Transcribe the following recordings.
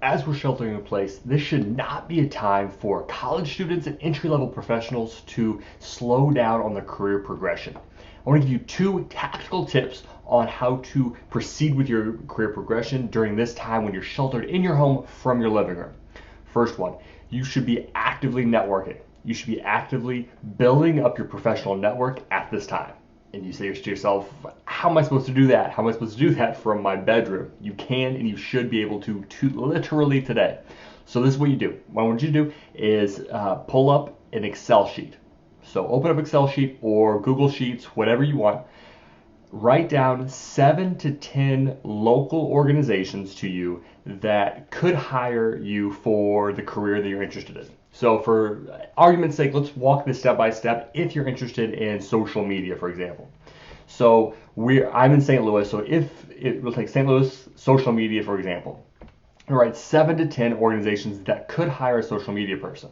as we're sheltering in place, this should not be a time for college students and entry-level professionals to slow down on their career progression. I want to give you 2 tactical tips on how to proceed with your career progression during this time when you're sheltered in your home from your living room. First one, you should be actively networking. You should be actively building up your professional network at this time. And you say to yourself, how am I supposed to do that? How am I supposed to do that from my bedroom? You can and you should be able to literally today. So this is what you do. What I want you to do is pull up an Excel sheet. So open up Excel sheet or Google Sheets, whatever you want. Write down 7 to 10 local organizations to you that could hire you for the career that you're interested in. So for argument's sake, let's walk this step by step if you're interested in social media, for example. So I'm in St. Louis, so we'll take St. Louis social media, for example. All right, 7 to 10 organizations that could hire a social media person.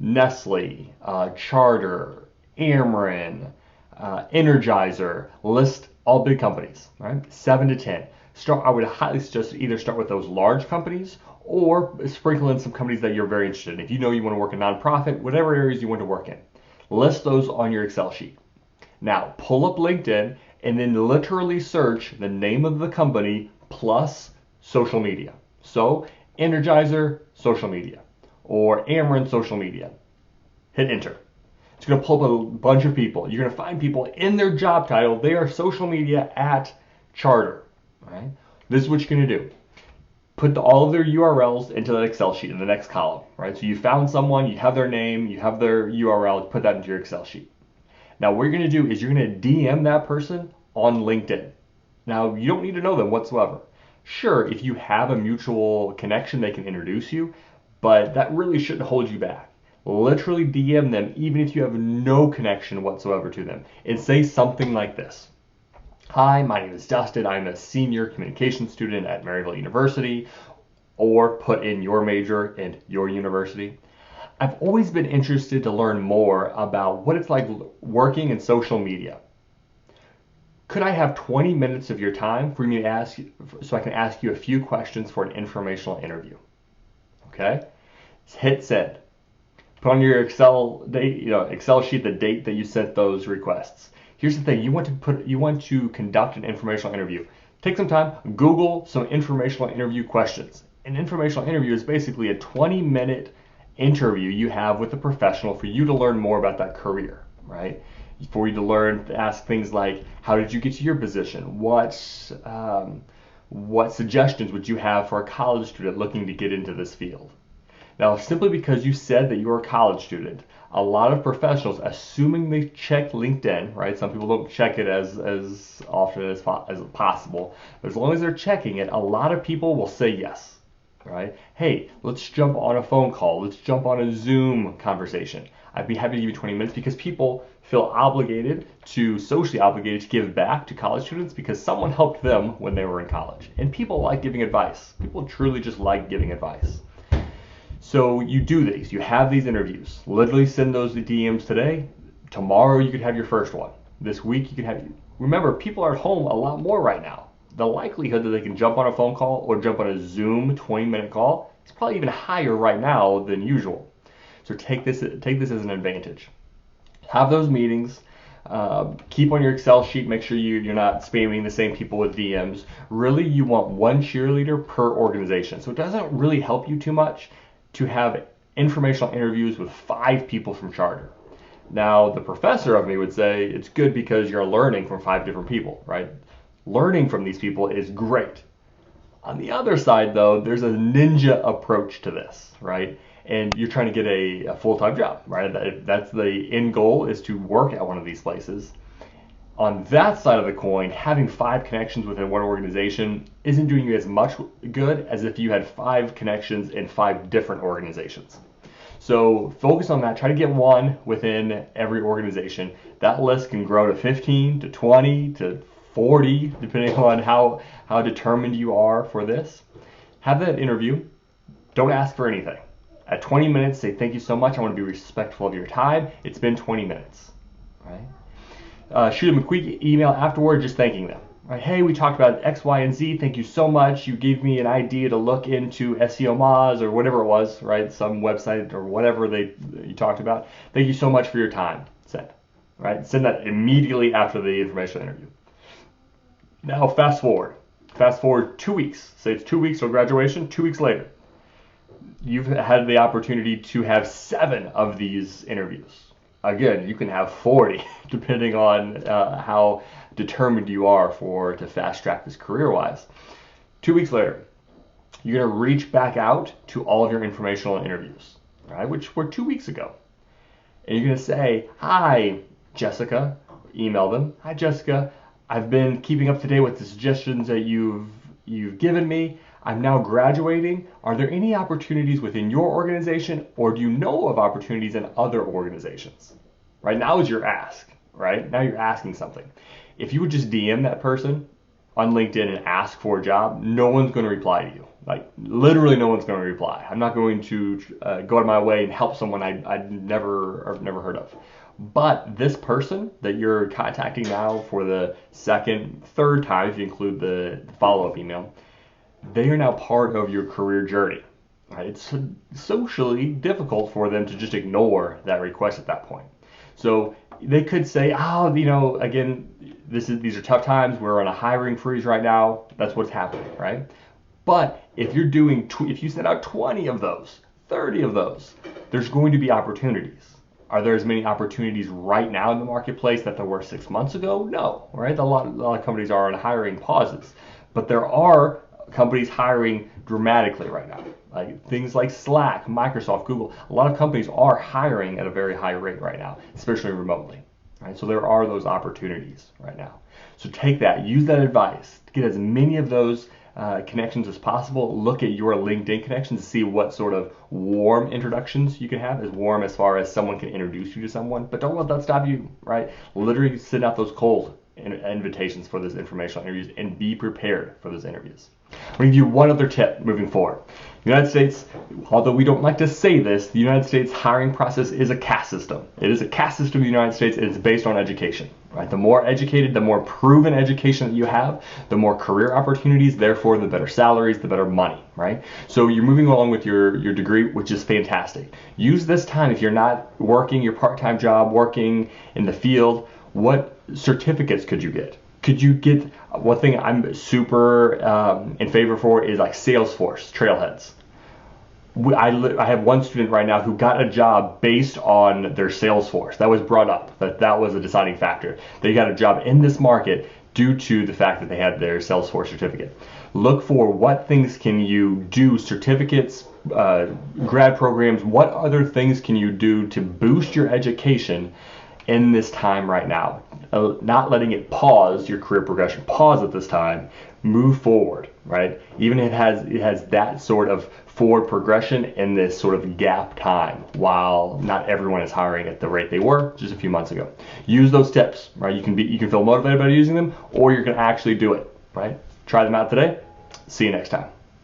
Nestle, Charter, Ameren, Energizer, list all big companies, right? 7 to 10. I would highly suggest either start with those large companies or sprinkle in some companies that you're very interested in. If you know you want to work in nonprofit, whatever areas you want to work in, list those on your Excel sheet. Now, pull up LinkedIn and then literally search the name of the company plus social media. So, Energizer, social media, or Ameren, social media. Hit enter. It's going to pull up a bunch of people. You're going to find people in their job title. They are social media at Charter. Right? This is what you're going to do. Put all of their URLs into that Excel sheet in the next column. Right? So you found someone, you have their name, you have their URL, put that into your Excel sheet. Now what you're going to do is you're going to DM that person on LinkedIn. Now you don't need to know them whatsoever. Sure, if you have a mutual connection, they can introduce you, but that really shouldn't hold you back. Literally DM them even if you have no connection whatsoever to them and say something like this. Hi, my name is Dustin. I'm a senior communications student at Maryville University, or put in your major and your university. I've always been interested to learn more about what it's like working in social media. Could I have 20 minutes of your time for me to ask you, so I can ask you a few questions for an informational interview? Okay? Hit send. Put on your Excel sheet the date that you sent those requests. Here's the thing: you want to conduct an informational interview. Take some time, Google some informational interview questions. An informational interview is basically a 20-minute interview you have with a professional for you to learn more about that career, right? For you to ask things like, how did you get to your position? What suggestions would you have for a college student looking to get into this field? Now, simply because you said that you're a college student, a lot of professionals, assuming they check LinkedIn, right? Some people don't check it as often as possible, but as long as they're checking it, a lot of people will say yes, right? Hey, let's jump on a phone call. Let's jump on a Zoom conversation. I'd be happy to give you 20 minutes because people feel socially obligated to give back to college students because someone helped them when they were in college. And people like giving advice. People truly just like giving advice. So you do these, you have these interviews, literally send those DMs today. Tomorrow you could have your first one. This week you could have, remember, people are at home a lot more right now. The likelihood that they can jump on a phone call or jump on a Zoom 20-minute call is probably even higher right now than usual. So take this as an advantage. Have those meetings. Keep on your Excel sheet. Make sure you're not spamming the same people with DMs. Really, you want one cheerleader per organization. So it doesn't really help you too much to have informational interviews with 5 people from Charter. Now, the professor of me would say it's good because you're learning from 5 different people, right? Learning from these people is great. On the other side, though, there's a ninja approach to this, right? And you're trying to get a full-time job, right? That's the end goal, is to work at one of these places. On that side of the coin, having 5 connections within one organization isn't doing you as much good as if you had 5 connections in 5 different organizations. So focus on that. Try to get one within every organization. That list can grow to 15 to 20 to 40, depending on how determined you are for this. Have that interview. Don't ask for anything. At 20 minutes, say thank you so much. I want to be respectful of your time. It's been 20 minutes. Right? Shoot them a quick email afterward just thanking them. Right? Hey, we talked about X, Y, and Z. Thank you so much. You gave me an idea to look into SEO Moz or whatever it was, right? Some website or whatever you talked about. Thank you so much for your time. Send, right? Send that immediately after the informational interview. Now, fast forward. Fast forward 2 weeks. Say it's 2 weeks till graduation. 2 weeks later, you've had the opportunity to have 7 of these interviews. Again, you can have 40 depending on how determined you are to fast track this career-wise. 2 weeks later, you're going to reach back out to all of your informational interviews, right, which were 2 weeks ago. And you're going to say, hi, Jessica. Email them. Hi, Jessica. I've been keeping up to date with the suggestions that you've given me. I'm now graduating. Are there any opportunities within your organization, or do you know of opportunities in other organizations? Right now is your ask, right? Now you're asking something. If you would just DM that person on LinkedIn and ask for a job, no one's going to reply to you. Like literally no one's going to reply. I'm not going to go out of my way and help someone I've never heard of. But this person that you're contacting now for the second, third time, if you include the follow-up email, they are now part of your career journey. Right? It's socially difficult for them to just ignore that request at that point. So they could say, oh, again, these are tough times. We're on a hiring freeze right now. That's what's happening, right? But if you send out 20 of those, 30 of those, there's going to be opportunities. Are there as many opportunities right now in the marketplace that there were 6 months ago? No, right? A lot of companies are on hiring pauses, but there are companies hiring dramatically right now. Like things like Slack, Microsoft, Google. A lot of companies are hiring at a very high rate right now, especially remotely. Right? So there are those opportunities right now. So take that, use that advice, get as many of those connections as possible. Look at your LinkedIn connections to see what sort of warm introductions you can have, as warm as far as someone can introduce you to someone, but don't let that stop you, right? Literally send out those cold invitations for those informational interviews and be prepared for those interviews. I'm going to give you one other tip moving forward. The United States, although we don't like to say this, the United States hiring process is a caste system. It is a caste system in the United States, and it's based on education. Right? The more educated, the more proven education that you have, the more career opportunities, therefore the better salaries, the better money, right? So you're moving along with your degree, which is fantastic. Use this time, if you're not working your part-time job, working in the field, what certificates could you get? Could you get, one thing I'm super in favor for is like Salesforce trailheads. I have one student right now who got a job based on their Salesforce. That was brought up, that was a deciding factor. They got a job in this market due to the fact that they had their Salesforce certificate. Look for what things can you do, certificates, grad programs, what other things can you do to boost your education in this time right now. Not letting it pause your career progression. Pause at this time. Move forward, right? Even if it has that sort of forward progression in this sort of gap time while not everyone is hiring at the rate they were just a few months ago. Use those tips, right? You can feel motivated by using them, or you can actually do it, right? Try them out today. See you next time.